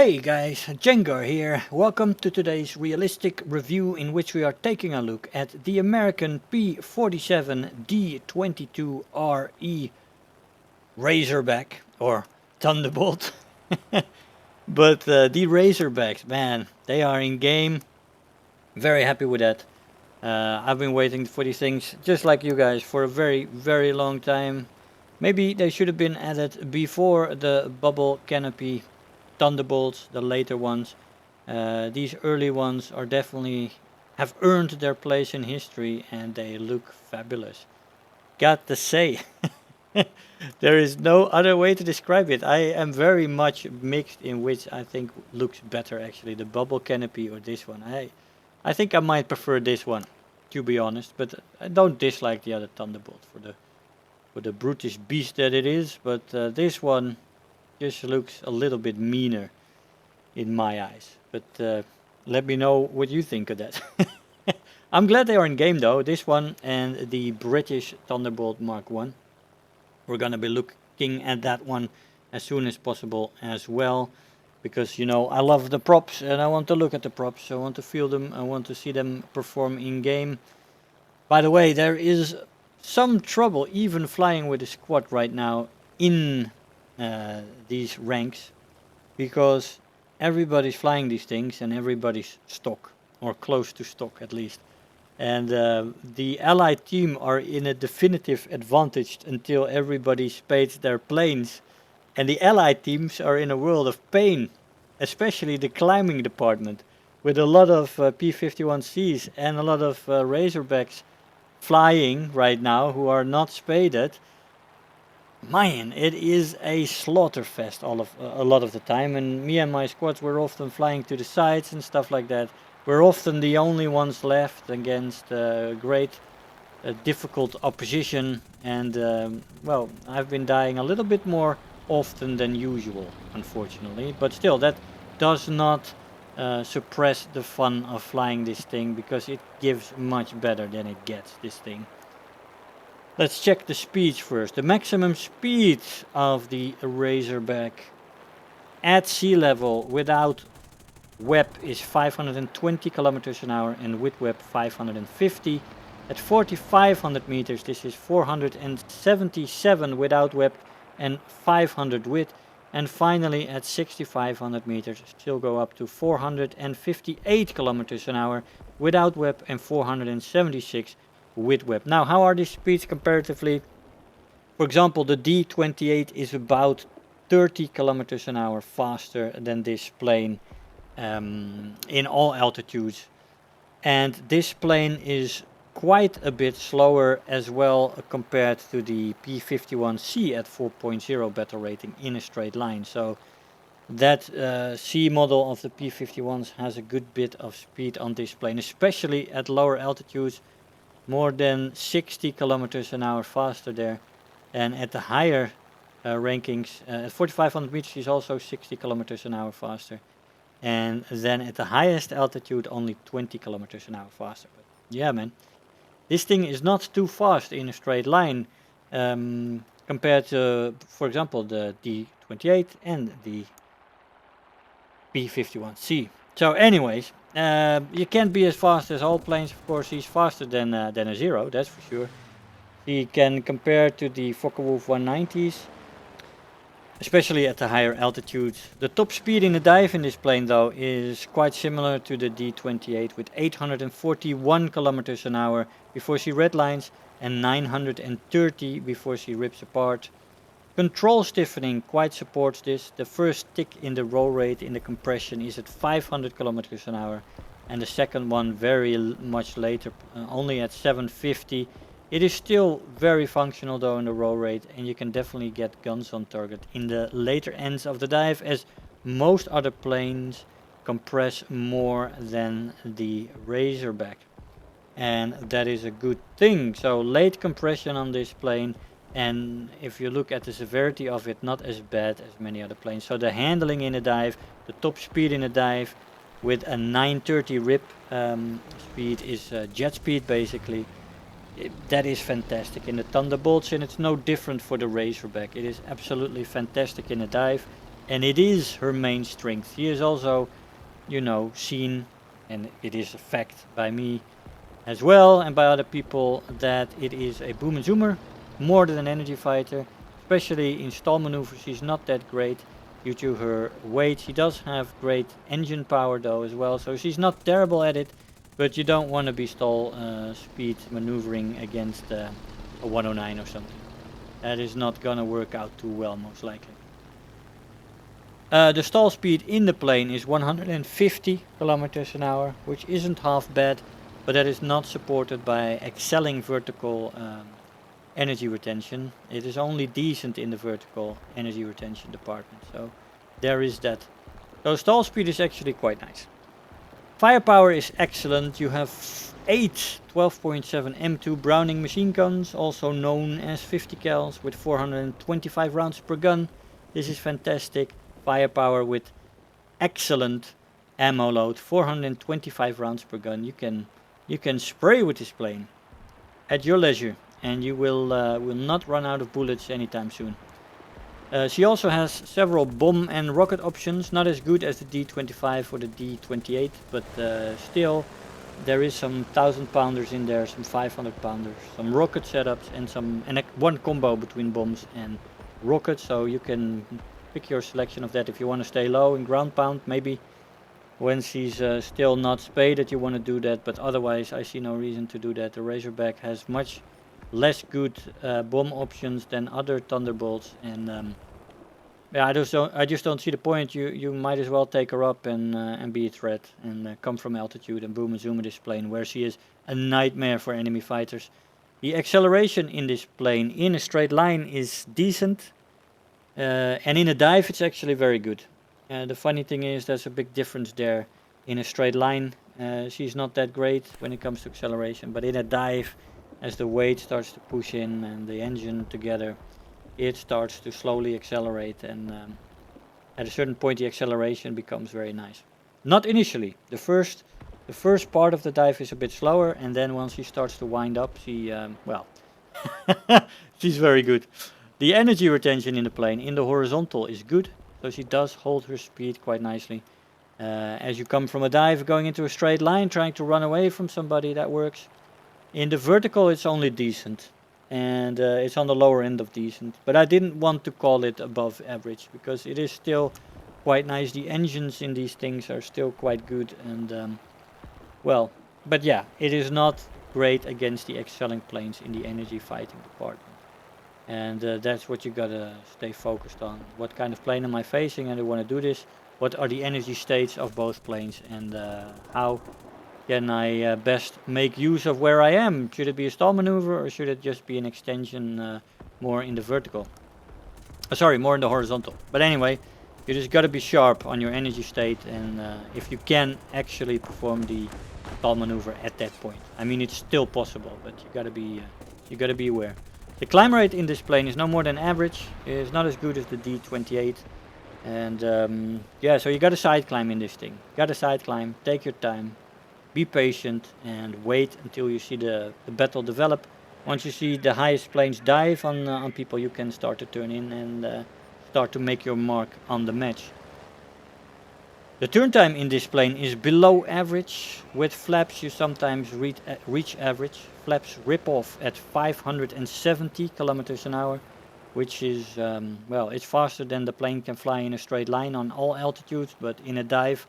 Hey guys, Jengar here. Welcome to today's realistic review in which we are taking a look at the American P-47D-22 RE Razorback or Thunderbolt. But the Razorbacks, man, they are in game. Very happy with that. I've been waiting for these things, just like you guys, for a very long time. Maybe they should have been added before the bubble canopy Thunderbolts, the later ones. These early ones are definitely have earned their place in history and they look fabulous. Got to say, there is no other way to describe it. I am very much mixed in which I think looks better actually, the bubble canopy or this one. I think I might prefer this one, to be honest, but I don't dislike the other Thunderbolt for the brutish beast that it is, but this one just looks a little bit meaner in my eyes. But let me know what you think of that. I'm glad they are in game though, this one and the British Thunderbolt Mark 1. We're gonna be looking at that one as soon as possible as well. Because, you know, I love the props and I want to look at the props. I want to feel them, I want to see them perform in game. By the way, there is some trouble even flying with the squad right now in these ranks, because everybody's flying these things and everybody's stock or close to stock at least, and the allied team are in a definitive advantage until everybody spades their planes, and the allied teams are in a world of pain, especially the climbing department, with a lot of P-51Cs and a lot of Razorbacks flying right now who are not spaded. Man, it is a slaughter fest a lot of the time, and me and my squads were often flying to the sides and stuff like that. We're often the only ones left against great difficult opposition, and well, I've been dying a little bit more often than usual, unfortunately, but still that does not suppress the fun of flying this thing, because it gives much better than it gets, this thing. Let's check the speeds first. The maximum speed of the Razorback at sea level without web is 520 kilometers an hour, and with web 550. At 4,500 meters this is 477 without web and 500 with. And finally at 6,500 meters still go up to 458 kilometers an hour without web and 476 with web. Now, how are these speeds comparatively? For example, the D-28 is about 30 kilometers an hour faster than this plane in all altitudes, and this plane is quite a bit slower as well compared to the P-51C at 4.0 battle rating in a straight line. So that C model of the P-51s has a good bit of speed on this plane, especially at lower altitudes. More than 60 kilometers an hour faster there, and at the higher rankings at 4,500 meters is also 60 kilometers an hour faster, and then at the highest altitude only 20 kilometers an hour faster. But yeah, man, this thing is not too fast in a straight line compared to, for example, the D-28 and the P-51C. So anyways, you can't be as fast as all planes, of course. He's faster than a Zero, that's for sure. He can compare to the Focke-Wulf 190s, especially at the higher altitudes. The top speed in the dive in this plane though is quite similar to the D-28, with 841 kilometers an hour before she redlines and 930 before she rips apart. Control stiffening quite supports this. The first tick in the roll rate in the compression is at 500 kilometers an hour, and the second one very much later, only at 750. It is still very functional though in the roll rate, and you can definitely get guns on target in the later ends of the dive, as most other planes compress more than the Razorback, and that is a good thing. So late compression on this plane, and if you look at the severity of it, not as bad as many other planes. So the handling in a dive, the top speed in a dive with a 930 rip speed is jet speed basically. That is fantastic in the Thunderbolts, and it's no different for the Razorback. It is absolutely fantastic in a dive, and it is her main strength. She is also, you know, seen, and it is a fact by me as well and by other people, that it is a boom and zoomer more than an energy fighter. Especially in stall maneuvers, she's not that great due to her weight. She does have great engine power though as well, so she's not terrible at it, but you don't want to be stall speed maneuvering against a 109 or something. That is not gonna work out too well, most likely. The stall speed in the plane is 150 kilometers an hour, which isn't half bad, but that is not supported by excelling vertical energy retention. It is only decent in the vertical energy retention department, so there is that. So stall speed is actually quite nice. Firepower is excellent. You have 8 12.7 M2 Browning machine guns, also known as 50 cals, with 425 rounds per gun. This is fantastic. Firepower with excellent ammo load, 425 rounds per gun. You can spray with this plane at your leisure, and you will not run out of bullets anytime soon. She also has several bomb and rocket options, not as good as the D25 or the D28, but still there is some 1000 pounders in there, some 500 pounders, some rocket setups, and one combo between bombs and rockets, so you can pick your selection of that if you want to stay low in ground pound. Maybe when she's still not spaded you want to do that, but otherwise I see no reason to do that. The Razorback has much less good bomb options than other Thunderbolts, and yeah, I just don't see the point. You might as well take her up and be a threat and come from altitude and boom and zoom this plane, where she is a nightmare for enemy fighters. The acceleration in this plane in a straight line is decent, and in a dive it's actually very good. The funny thing is there's a big difference there. In a straight line she's not that great when it comes to acceleration, but in a dive, as the weight starts to push in and the engine together, it starts to slowly accelerate, and at a certain point the acceleration becomes very nice. Not initially. The first part of the dive is a bit slower, and then once she starts to wind up, she well, she's very good. The energy retention in the plane in the horizontal is good, so she does hold her speed quite nicely. As you come from a dive going into a straight line trying to run away from somebody, that works. In the vertical it's only decent, and it's on the lower end of decent, but I didn't want to call it above average because it is still quite nice. The engines in these things are still quite good, and well, but yeah, it is not great against the excelling planes in the energy fighting department, and that's what you gotta stay focused on. What kind of plane am I facing, and I want to do this? What are the energy states of both planes, and how can I best make use of where I am? Should it be a stall maneuver, or should it just be an extension more in the vertical? Sorry, more in the horizontal. But anyway, you just got to be sharp on your energy state, and if you can actually perform the stall maneuver at that point. I mean, it's still possible, but you got to be aware. The climb rate in this plane is no more than average. It's not as good as the D28. And yeah, so you got to side climb in this thing. Got to side climb, take your time. Be patient and wait until you see the battle develop. Once you see the highest planes dive on people, you can start to turn in and start to make your mark on the match. The turn time in this plane is below average. With flaps you sometimes reach average. Flaps rip off at 570 kilometers an hour, which is, well, it's faster than the plane can fly in a straight line on all altitudes, but in a dive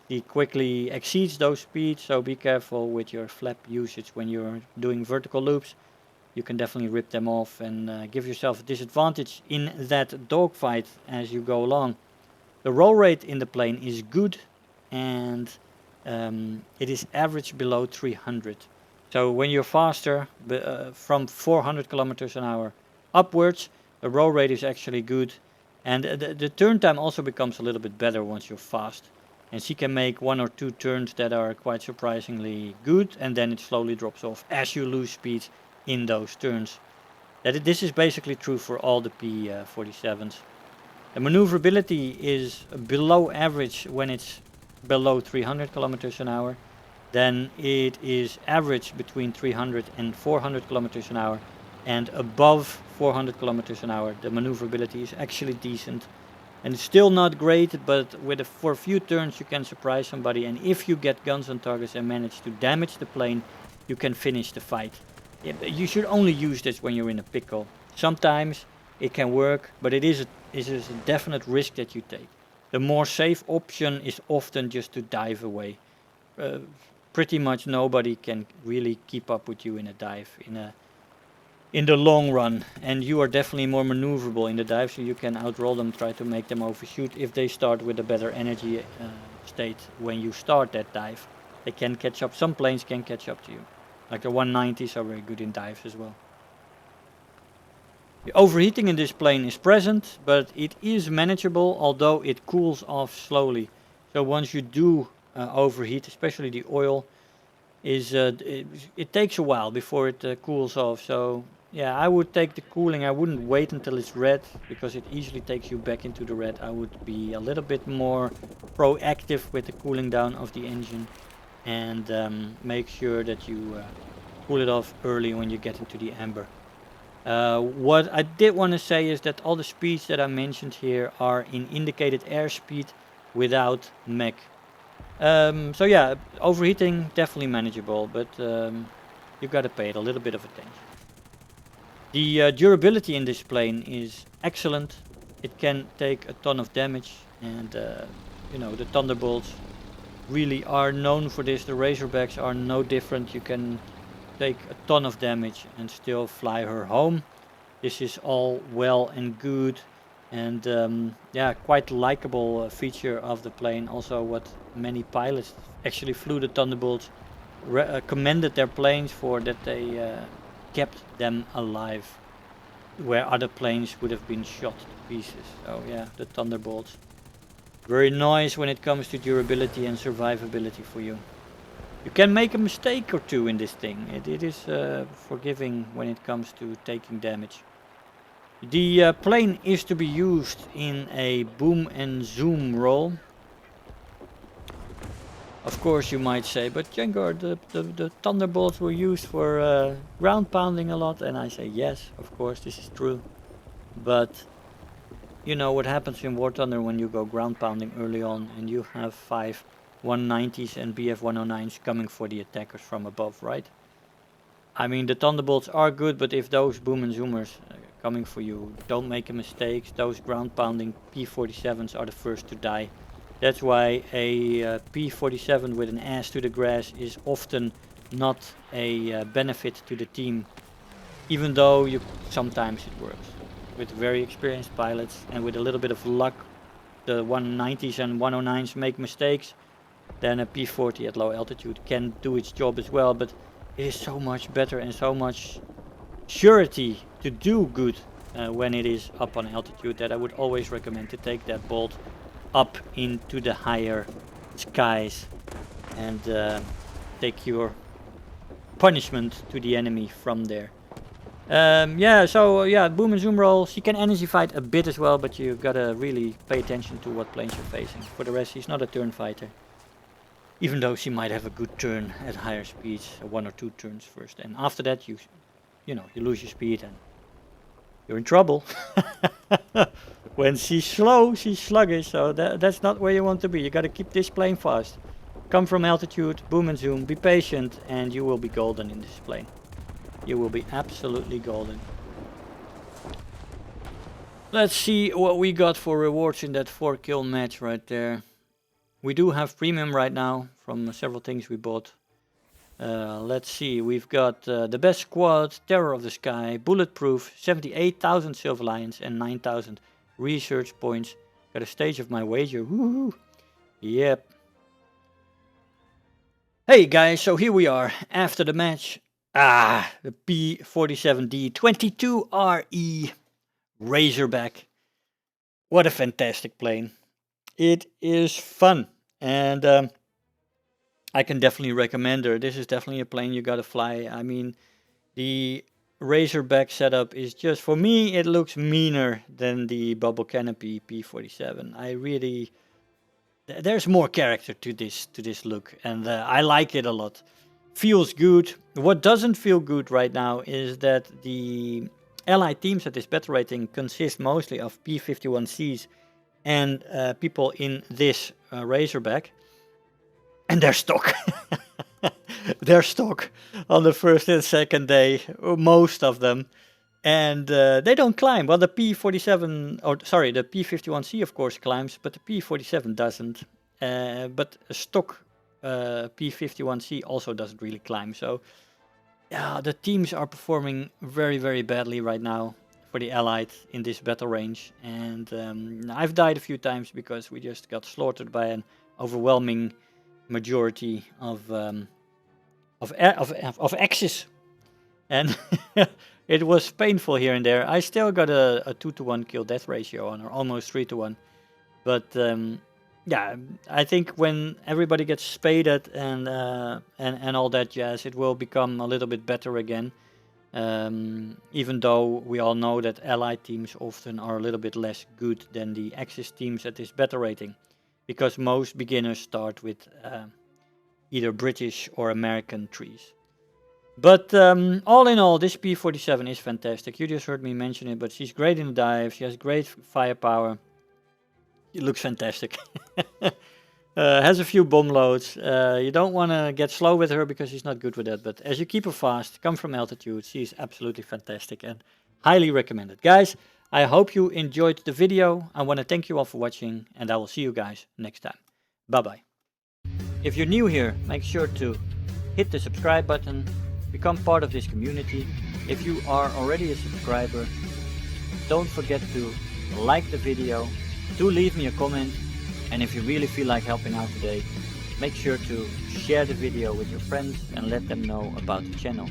he quickly exceeds those speeds, so be careful with your flap usage when you're doing vertical loops. You can definitely rip them off and give yourself a disadvantage in that dogfight as you go along. The roll rate in the plane is good, and it is average below 300. So when you're faster, from 400 kilometers an hour upwards, the roll rate is actually good, and the turn time also becomes a little bit better once you're fast. And she can make 1 or 2 turns that are quite surprisingly good, and then it slowly drops off as you lose speed in those turns. This is basically true for all the P-47s. The maneuverability is below average when it's below 300 kilometers an hour. Then it is average between 300 and 400 kilometers an hour, and above 400 kilometers an hour the maneuverability is actually decent. And it's still not great, but for a few turns you can surprise somebody, and if you get guns on targets and manage to damage the plane, you can finish the fight. You should only use this when you're in a pickle. Sometimes it can work, but it is a definite risk that you take. The more safe option is often just to dive away. Pretty much nobody can really keep up with you in a dive in the long run, and you are definitely more maneuverable in the dive, so you can outroll them, try to make them overshoot if they start with a better energy state when you start that dive. They can catch up, some planes can catch up to you. Like the 190s are very good in dives as well. The overheating in this plane is present, but it is manageable, although it cools off slowly. So once you do overheat, especially the oil, it takes a while before it cools off. So yeah, I would take the cooling. I wouldn't wait until it's red, because it easily takes you back into the red. I would be a little bit more proactive with the cooling down of the engine, and make sure that you cool it off early when you get into the amber. What I did want to say is that all the speeds that I mentioned here are in indicated airspeed without mech. So yeah, overheating definitely manageable, but you gotta pay it a little bit of attention. The durability in this plane is excellent. It can take a ton of damage, and you know, the Thunderbolts really are known for this. The Razorbacks are no different. You can take a ton of damage and still fly her home. This is all well and good, and yeah, quite likable feature of the plane. Also, what many pilots actually flew the Thunderbolts commended their planes for, that they kept them alive, where other planes would have been shot to pieces. So yeah, the Thunderbolts, very nice when it comes to durability and survivability for you. You can make a mistake or two in this thing. It is forgiving when it comes to taking damage. The plane is to be used in a boom and zoom role. Of course, you might say, but Jengar, the Thunderbolts were used for ground pounding a lot, and I say yes, of course, this is true. But you know what happens in War Thunder when you go ground pounding early on, and you have 5 190s and BF 109s coming for the attackers from above, right? I mean, the Thunderbolts are good, but if those boom and zoomers coming for you, don't make a mistake. Those ground pounding P-47s are the first to die. That's why a P-47 with an ass to the grass is often not a benefit to the team, even though sometimes it works. With very experienced pilots and with a little bit of luck, the 190s and 109s make mistakes, then a P-40 at low altitude can do its job as well, but it is so much better and so much surety to do good when it is up on altitude, that I would always recommend to take that bolt up into the higher skies and take your punishment to the enemy from there. Yeah, so yeah, boom and zoom roll. She can energy fight a bit as well, but you gotta really pay attention to what planes you're facing. For the rest, she's not a turn fighter, even though she might have a good turn at higher speeds, 1 or 2 turns first, and after that you know, you lose your speed and you're in trouble. When she's slow, she's sluggish, so that's not where you want to be. You got to keep this plane fast. Come from altitude, boom and zoom, be patient, and you will be golden in this plane. You will be absolutely golden. Let's see what we got for rewards in that 4-kill match right there. We do have premium right now from several things we bought. Let's see, we've got the best squad, Terror of the Sky, Bulletproof, 78,000 Silver Lions and 9,000 research points. Got a stage of my wager, woohoo! Yep. Hey guys, so here we are after the match. The P-47D-22 RE Razorback. What a fantastic plane. It is fun, and I can definitely recommend her. This is definitely a plane you gotta fly. I mean, the Razorback setup is just, for me, it looks meaner than the bubble canopy P-47. I really, there's more character to this look, and I like it a lot. Feels good. What doesn't feel good right now is that the allied teams at this battle rating consist mostly of P-51Cs and people in this Razorback, and their stock. Their stock on the first and second day, most of them, and they don't climb. Well, the P-47, or sorry, the P-51C of course climbs, but the P-47 doesn't. But a stock P-51C also doesn't really climb. So yeah, the teams are performing very, very badly right now for the Allied in this battle range, and I've died a few times because we just got slaughtered by an overwhelming majority of Axis, and it was painful here and there. I still got a 2-to-1 kill death ratio on, or almost 3-to-1, but yeah, I think when everybody gets spaded and all that jazz, it will become a little bit better again. Even though we all know that Allied teams often are a little bit less good than the Axis teams at this battle rating, because most beginners start with either British or American trees. But all in all, this P-47 is fantastic. You just heard me mention it, but she's great in the dive. She has great firepower. It looks fantastic. Has a few bomb loads. You don't want to get slow with her because she's not good with that. But as you keep her fast, come from altitude, she's absolutely fantastic and highly recommended. Guys, I hope you enjoyed the video. I want to thank you all for watching, and I will see you guys next time. Bye-bye. If you're new here, make sure to hit the subscribe button, become part of this community. If you are already a subscriber, don't forget to like the video, do leave me a comment, and if you really feel like helping out today, make sure to share the video with your friends and let them know about the channel.